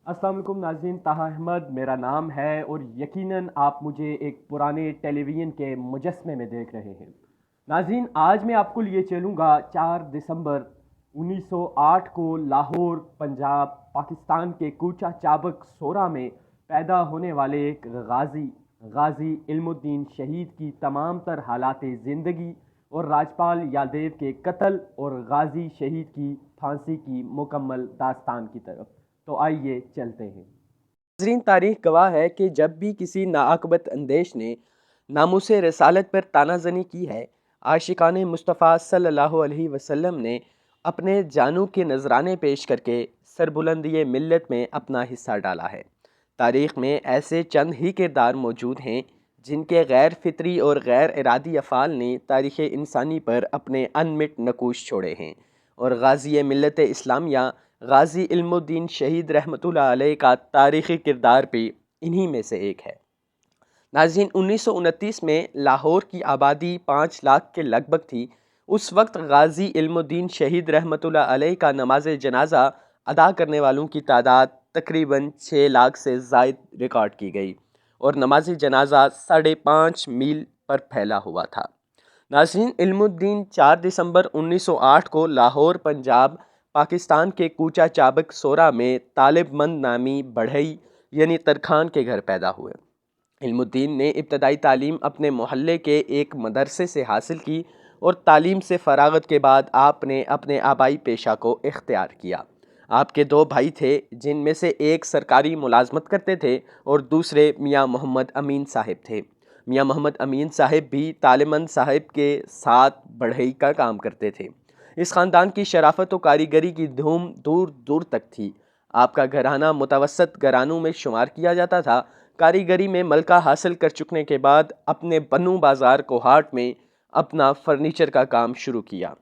السلام علیکم ناظرین، طاہا احمد میرا نام ہے اور یقیناً آپ مجھے ایک پرانے ٹیلی ویژن کے مجسمے میں دیکھ رہے ہیں۔ ناظرین، آج میں آپ کو لیے چلوں گا 4 دسمبر 1908 کو لاہور، پنجاب، پاکستان کے کوچہ چابک سورا میں پیدا ہونے والے ایک غازی علم الدین شہید کی تمام تر حالات زندگی اور راجپال یادیو کے قتل اور غازی شہید کی پھانسی کی مکمل داستان کی طرف۔ تو آئیے چلتے ہیں۔ ناظرین، تاریخ گواہ ہے کہ جب بھی کسی ناعاقبت اندیش نے ناموس رسالت پر تانہ زنی کی ہے، عاشقان مصطفیٰ صلی اللہ علیہ وسلم نے اپنے جانوں کے نذرانے پیش کر کے سربلندی ملت میں اپنا حصہ ڈالا ہے۔ تاریخ میں ایسے چند ہی کردار موجود ہیں جن کے غیر فطری اور غیر ارادی افعال نے تاریخ انسانی پر اپنے انمٹ نقوش چھوڑے ہیں، اور غازی ملت اسلامیہ غازی علم الدین شہید رحمۃ اللہ علیہ کا تاریخی کردار بھی انہی میں سے ایک ہے۔ ناظرین، 1929 میں لاہور کی آبادی 5 لاکھ کے لگ بھگ تھی۔ اس وقت غازی علم الدین شہید رحمۃ اللہ علیہ کا نماز جنازہ ادا کرنے والوں کی تعداد تقریباً 6 لاکھ سے زائد ریکارڈ کی گئی، اور نماز جنازہ 5.5 میل پر پھیلا ہوا تھا۔ ناظرین، علم الدین 4 دسمبر 1908 کو لاہور، پنجاب، پاکستان کے کوچہ چابک سورا میں طالب مند نامی بڑھئی یعنی ترکھان کے گھر پیدا ہوئے۔ علم الدین نے ابتدائی تعلیم اپنے محلے کے ایک مدرسے سے حاصل کی، اور تعلیم سے فراغت کے بعد آپ نے اپنے آبائی پیشہ کو اختیار کیا۔ آپ کے 2 بھائی تھے، جن میں سے ایک سرکاری ملازمت کرتے تھے اور دوسرے میاں محمد امین صاحب تھے۔ میاں محمد امین صاحب بھی طالبمند صاحب کے ساتھ بڑھئی کا کام کرتے تھے۔ اس خاندان کی شرافت و کاریگری کی دھوم دور دور تک تھی۔ آپ کا گھرانہ متوسط گھرانوں میں شمار کیا جاتا تھا۔ کاریگری میں ملکہ حاصل کر چکنے کے بعد اپنے بنو بازار کوہاٹ میں اپنا فرنیچر کا کام شروع کیا۔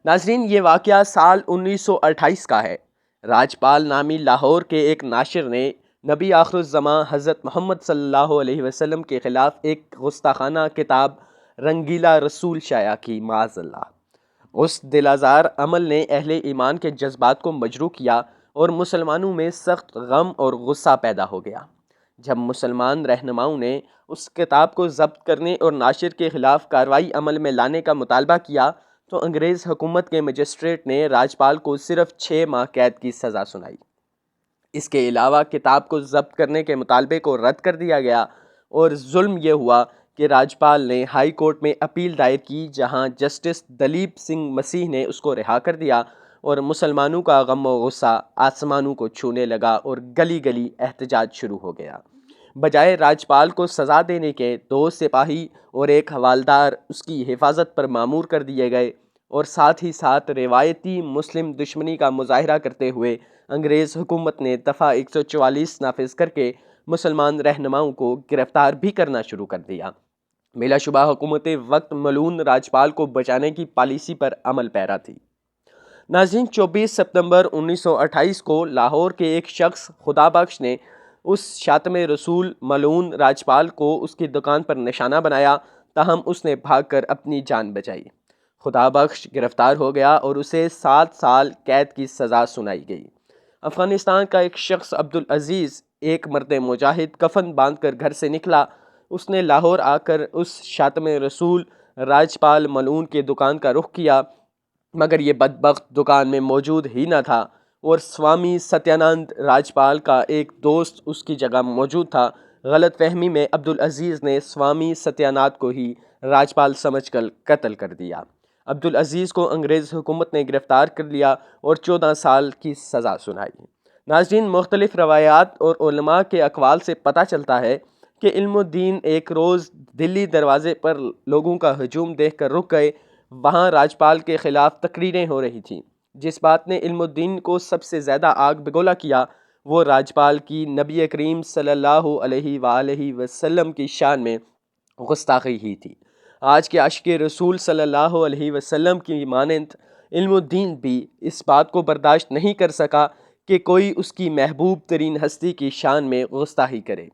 ناظرین، یہ واقعہ سال 1928 کا ہے۔ راجپال نامی لاہور کے ایک ناشر نے نبی آخر الزماں حضرت محمد صلی اللہ علیہ وسلم کے خلاف ایک گستاخانہ کتاب رنگیلا رسول شائع کی، معاذ اللہ۔ اس دل آزار عمل نے اہل ایمان کے جذبات کو مجروح کیا، اور مسلمانوں میں سخت غم اور غصہ پیدا ہو گیا۔ جب مسلمان رہنماؤں نے اس کتاب کو ضبط کرنے اور ناشر کے خلاف کارروائی عمل میں لانے کا مطالبہ کیا، تو انگریز حکومت کے مجسٹریٹ نے راجپال کو صرف 6 ماہ قید کی سزا سنائی۔ اس کے علاوہ کتاب کو ضبط کرنے کے مطالبے کو رد کر دیا گیا، اور ظلم یہ ہوا کہ راجپال نے ہائی کورٹ میں اپیل دائر کی، جہاں جسٹس دلیپ سنگھ مسیح نے اس کو رہا کر دیا، اور مسلمانوں کا غم و غصہ آسمانوں کو چھونے لگا اور گلی گلی احتجاج شروع ہو گیا۔ بجائے راجپال کو سزا دینے کے 2 سپاہی اور ایک حوالدار اس کی حفاظت پر مامور کر دیے گئے، اور ساتھ ہی ساتھ روایتی مسلم دشمنی کا مظاہرہ کرتے ہوئے انگریز حکومت نے دفعہ 144 نافذ کر کے مسلمان رہنماؤں کو گرفتار بھی کرنا شروع کر دیا۔ بلا شبہ حکومت وقت ملعون راجپال کو بچانے کی پالیسی پر عمل پیرا تھی۔ ناظرین، 24 ستمبر 1928 کو لاہور کے ایک شخص خدا بخش نے اس شاتم رسول ملعون راجپال کو اس کی دکان پر نشانہ بنایا، تاہم اس نے بھاگ کر اپنی جان بچائی۔ خدا بخش گرفتار ہو گیا اور اسے 7 سال قید کی سزا سنائی گئی۔ افغانستان کا ایک شخص عبدالعزیز، ایک مرد مجاہد، کفن باندھ کر گھر سے نکلا۔ اس نے لاہور آ کر اس شاتم رسول راجپال ملعون کے دکان کا رخ کیا، مگر یہ بدبخت دکان میں موجود ہی نہ تھا، اور سوامی ستیانند راجپال کا ایک دوست اس کی جگہ موجود تھا۔ غلط فہمی میں عبدالعزیز نے سوامی ستیانند کو ہی راجپال سمجھ کر قتل کر دیا۔ عبدالعزیز کو انگریز حکومت نے گرفتار کر لیا اور 14 سال کی سزا سنائی۔ ناظرین، مختلف روایات اور علماء کے اقوال سے پتہ چلتا ہے کہ علم الدین ایک روز دلی دروازے پر لوگوں کا ہجوم دیکھ کر رک گئے۔ وہاں راجپال کے خلاف تقریریں ہو رہی تھیں۔ جس بات نے علم الدین کو سب سے زیادہ آگ بگولا کیا، وہ راجپال کی نبی کریم صلی اللہ علیہ وآلہ وسلم کی شان میں گستاخی ہی تھی۔ آج کے عاشق رسول صلی اللہ علیہ وسلم کی مانند علم الدین بھی اس بات کو برداشت نہیں کر سکا کہ کوئی اس کی محبوب ترین ہستی کی شان میں گستاخی کرے۔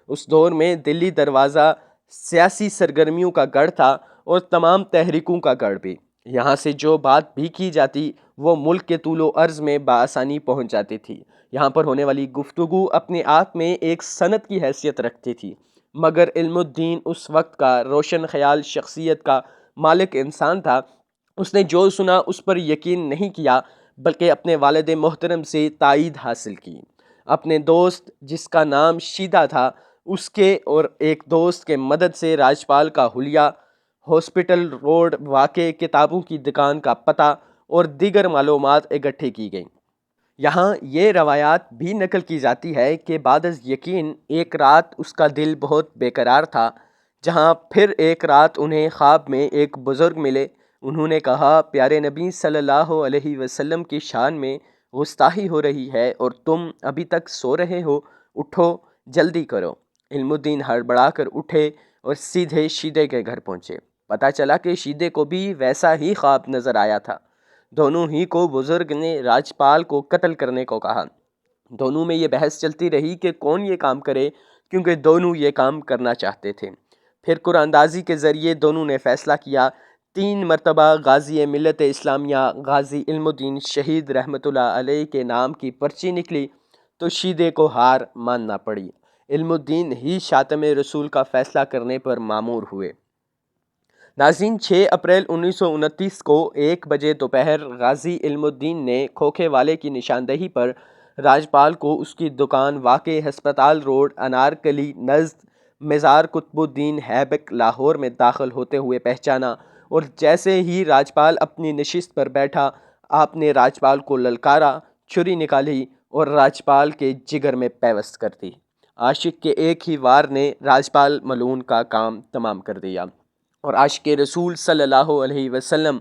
اس دور میں دلی دروازہ سیاسی سرگرمیوں کا گڑھ تھا، اور تمام تحریکوں کا گڑھ بھی۔ یہاں سے جو بات بھی کی جاتی وہ ملک کے طول و عرض میں بآسانی پہنچ جاتی تھی۔ یہاں پر ہونے والی گفتگو اپنے آپ میں ایک صنعت کی حیثیت رکھتی تھی، مگر علم الدین اس وقت کا روشن خیال شخصیت کا مالک انسان تھا۔ اس نے جو سنا اس پر یقین نہیں کیا، بلکہ اپنے والد محترم سے تائید حاصل کی۔ اپنے دوست جس کا نام شیدہ تھا، اس کے اور ایک دوست کے مدد سے راجپال کا حلیہ، ہاسپٹل روڈ واقع کتابوں کی دکان کا پتہ اور دیگر معلومات اکٹھے کی گئیں۔ یہاں یہ روایات بھی نقل کی جاتی ہے کہ بعد از یقین ایک رات اس کا دل بہت بے قرار تھا، جہاں پھر ایک رات انہیں خواب میں ایک بزرگ ملے۔ انہوں نے کہا، پیارے نبی صلی اللہ علیہ وسلم کی شان میں گستاخی ہو رہی ہے اور تم ابھی تک سو رہے ہو، اٹھو جلدی کرو۔ علم الدین ہڑبڑا کر اٹھے اور سیدھے شیدے کے گھر پہنچے۔ پتہ چلا کہ شیدے کو بھی ویسا ہی خواب نظر آیا تھا۔ دونوں ہی کو بزرگ نے راجپال کو قتل کرنے کو کہا۔ دونوں میں یہ بحث چلتی رہی کہ کون یہ کام کرے، کیونکہ دونوں یہ کام کرنا چاہتے تھے۔ پھر قرآن اندازی کے ذریعے دونوں نے فیصلہ کیا۔ 3 مرتبہ غازی ملت اسلامیہ غازی علم الدین شہید رحمۃ اللہ علیہ کے نام کی پرچی نکلی تو شیدے کو ہار ماننا پڑی۔ علم الدین ہی شاتم رسول کا فیصلہ کرنے پر مامور ہوئے۔ ناظرین، 6 اپریل 1929 کو 1 بجے دوپہر غازی علم الدین نے کھوکھے والے کی نشاندہی پر راجپال کو اس کی دکان واقع ہسپتال روڈ انارکلی نزد مزار قطب الدین ایبک لاہور میں داخل ہوتے ہوئے پہچانا، اور جیسے ہی راجپال اپنی نشست پر بیٹھا، آپ نے راجپال کو للکارا، چھری نکالی اور راجپال کے جگر میں پیوست کر دی۔ عاشق کے ایک ہی وار نے راجپال ملعون کا کام تمام کر دیا، اور عاشق رسول صلی اللہ علیہ وسلم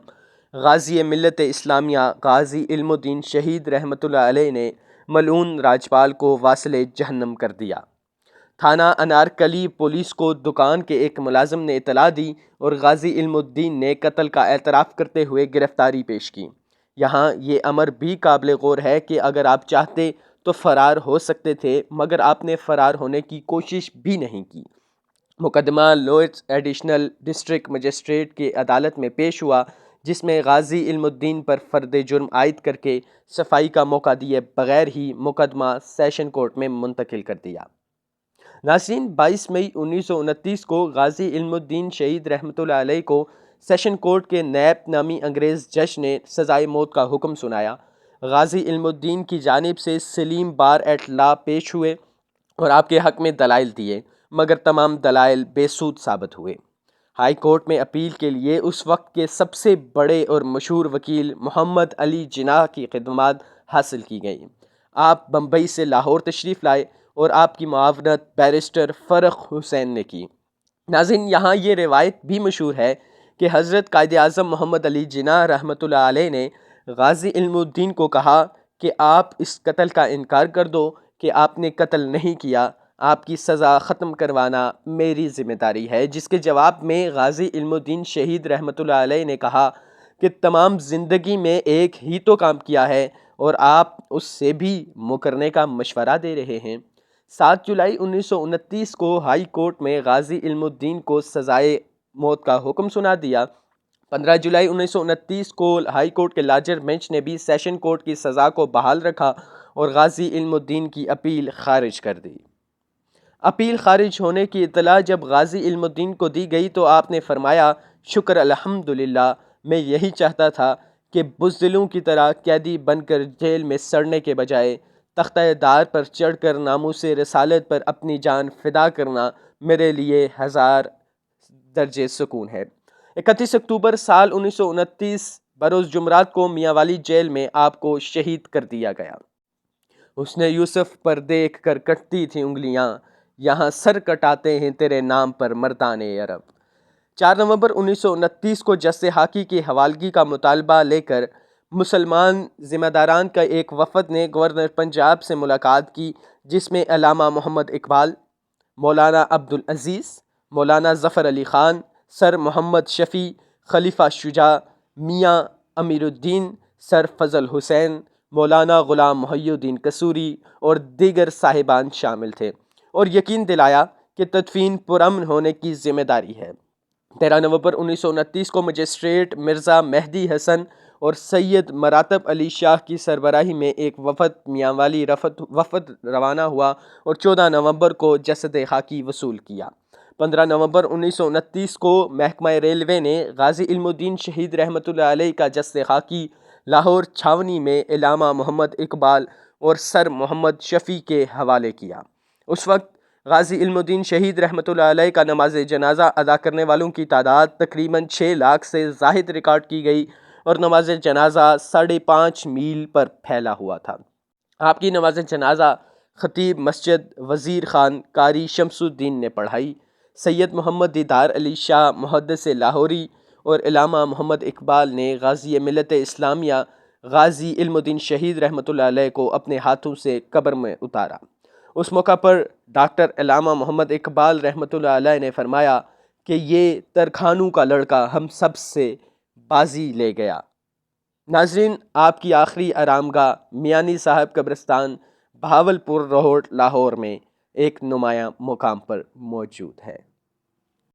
غازی ملت اسلامیہ غازی علم الدین شہید رحمۃ اللہ علیہ نے ملعون راجپال کو واصل جہنم کر دیا۔ تھانہ انارکلی پولیس کو دکان کے ایک ملازم نے اطلاع دی اور غازی علم الدین نے قتل کا اعتراف کرتے ہوئے گرفتاری پیش کی۔ یہاں یہ امر بھی قابل غور ہے کہ اگر آپ چاہتے تو فرار ہو سکتے تھے، مگر آپ نے فرار ہونے کی کوشش بھی نہیں کی۔ مقدمہ لوئٹس ایڈیشنل ڈسٹرکٹ مجسٹریٹ کی عدالت میں پیش ہوا، جس میں غازی علم الدین پر فرد جرم عائد کر کے صفائی کا موقع دیے بغیر ہی مقدمہ سیشن کورٹ میں منتقل کر دیا۔ ناظرین، 22 مئی 1929 کو غازی علم الدین شہید رحمۃ اللہ علیہ کو سیشن کورٹ کے نیب نامی انگریز جج نے سزائے موت کا حکم سنایا۔ غازی علم الدین کی جانب سے سلیم بار ایٹ لا پیش ہوئے اور آپ کے حق میں دلائل دیے، مگر تمام دلائل بے سود ثابت ہوئے۔ ہائی کورٹ میں اپیل کے لیے اس وقت کے سب سے بڑے اور مشہور وکیل محمد علی جناح کی خدمات حاصل کی گئیں۔ آپ بمبئی سے لاہور تشریف لائے اور آپ کی معاونت بیرسٹر فرخ حسین نے کی۔ ناظرین، یہاں یہ روایت بھی مشہور ہے کہ حضرت قائد اعظم محمد علی جناح رحمۃ اللہ علیہ نے غازی علم الدین کو کہا کہ آپ اس قتل کا انکار کر دو کہ آپ نے قتل نہیں کیا، آپ کی سزا ختم کروانا میری ذمہ داری ہے، جس کے جواب میں غازی علم الدین شہید رحمۃ اللہ علیہ نے کہا کہ تمام زندگی میں ایک ہی تو کام کیا ہے اور آپ اس سے بھی مکرنے کا مشورہ دے رہے ہیں۔ 7 جولائی 1929 کو ہائی کورٹ میں غازی علم الدین کو سزائے موت کا حکم سنا دیا۔ 15 جولائی 1929 کو ہائی کورٹ کے لارجر بینچ نے بھی سیشن کورٹ کی سزا کو بحال رکھا اور غازی علم الدین کی اپیل خارج کر دی۔ اپیل خارج ہونے کی اطلاع جب غازی علم الدین کو دی گئی تو آپ نے فرمایا، شکر الحمدللہ، میں یہی چاہتا تھا کہ بزدلوں کی طرح قیدی بن کر جیل میں سڑنے کے بجائے تختہ دار پر چڑھ کر ناموس رسالت پر اپنی جان فدا کرنا میرے لیے 1000 درجے سکون ہے۔ 31 اکتوبر سال 1929 بروز جمعرات کو میاں والی جیل میں آپ کو شہید کر دیا گیا۔ حسن یوسف پر دیکھ کر کٹتی تھیں انگلیاں، یہاں سر کٹاتے ہیں تیرے نام پر مردان عرب۔ 4 نومبر 1929 کو جج ہاکی کی حوالگی کا مطالبہ لے کر مسلمان ذمہ داران کا ایک وفد نے گورنر پنجاب سے ملاقات کی، جس میں علامہ محمد اقبال، مولانا عبدالعزیز، مولانا ظفر علی خان، سر محمد شفیع، خلیفہ شجاع، میاں امیر الدین، سر فضل حسین، مولانا غلام محی الدین قصوری اور دیگر صاحبان شامل تھے، اور یقین دلایا کہ تدفین پرامن ہونے کی ذمہ داری ہے۔ 13 نومبر 1929 کو مجسٹریٹ مرزا مہدی حسن اور سید مراتب علی شاہ کی سربراہی میں ایک وفد میانوالی وفد روانہ ہوا اور 14 نومبر کو جسد خاکی وصول کیا۔ 15 نومبر 1929 کو محکمہ ریلوے نے غازی علم الدین شہید رحمۃ اللہ علیہ کا جسد خاکی لاہور چھاونی میں علامہ محمد اقبال اور سر محمد شفیع کے حوالے کیا۔ اس وقت غازی علم الدین شہید رحمۃ اللہ علیہ کا نماز جنازہ ادا کرنے والوں کی تعداد تقریباً 6 لاکھ سے زائد ریکارڈ کی گئی اور نماز جنازہ 5.5 میل پر پھیلا ہوا تھا۔ آپ کی نماز جنازہ خطیب مسجد وزیر خان قاری شمس الدین نے پڑھائی۔ سید محمد دیدار علی شاہ محدث لاہوری اور علامہ محمد اقبال نے غازی ملت اسلامیہ غازی علم الدین شہید رحمۃ اللہ علیہ کو اپنے ہاتھوں سے قبر میں اتارا۔ اس موقع پر ڈاکٹر علامہ محمد اقبال رحمۃ اللہ علیہ نے فرمایا کہ یہ ترکھانوں کا لڑکا ہم سب سے بازی لے گیا۔ ناظرین، آپ کی آخری آرام گاہ میانی صاحب قبرستان بہاولپور روڈ لاہور میں ایک نمایاں مقام پر موجود ہے۔